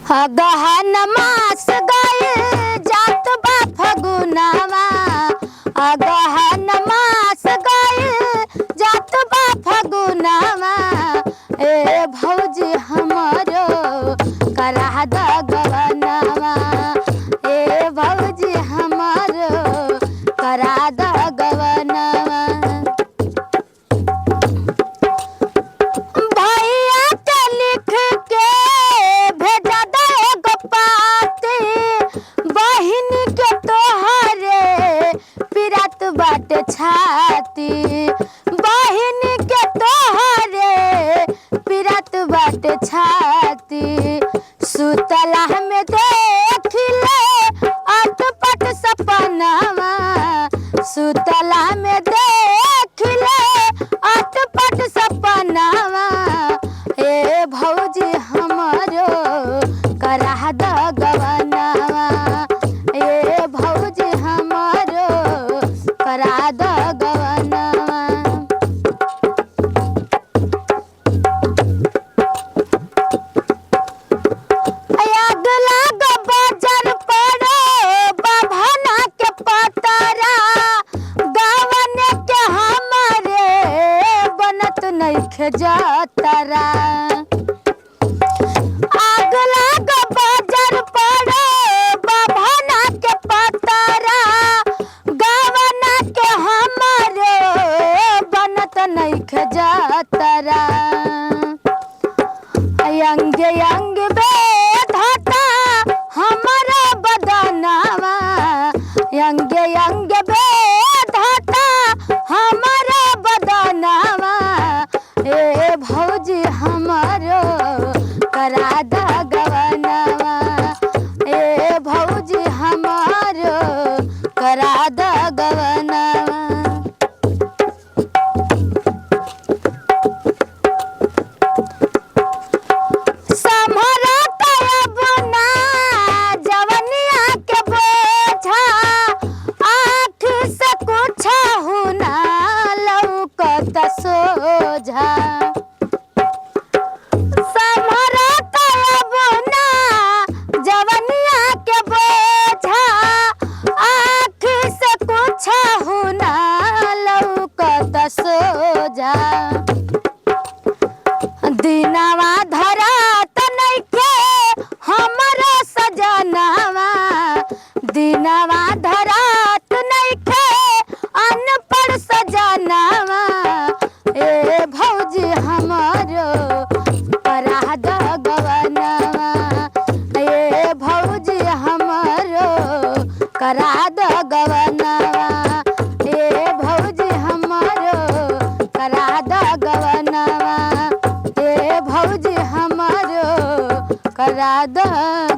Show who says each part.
Speaker 1: गहन मास गए जात बा फगुनावा, गहन मास गए जात बा फगुनावा। ए भौजी हमारो करा द गवनावा, ए भौजी हमारो करा द गवनावा। भैया के लिख के भेजा दे एगो पाती, बहिन के तोहरे पिरात बाटे छाती, बहिन के तोहरे पिरात बाटे छाती। सुतला में देख ले अटपट सपनावा, सुतला में देख ले अटपट सपनावा। ए भौजी हमारो करा द गवनावा, ए भौजी हमारो करा द गवनावा। अगला बजर पड़ो बभना के पतरा, गवन के हमारे बनत नइखे जातरा। अगला बजर पड़ो बभना के पतरा, गवन के हमारे बनत नइखे जातरा। अंग अंग बेधता हमारा बदनावा, अंग अंग बेधता हमारा बदनावा। ए भौजी हमारो करा द गवनावा, ए भौजी हमारो करा द गवनावा। सोझा समरा तबना जवनिया के बोझा, आँख से कुछ हुना लौकत सोझा। दिनवा धरात नइखे हमरा सजनावा, दिनवा धरात नइखे अनपढ़ सजनावा। ए भौजी हमारो करा द गवनावा, ए भौजी हमारो करा द गवनावा, ए भौजी हमारो करा द गवनावा, ए भौजी हमारो करा द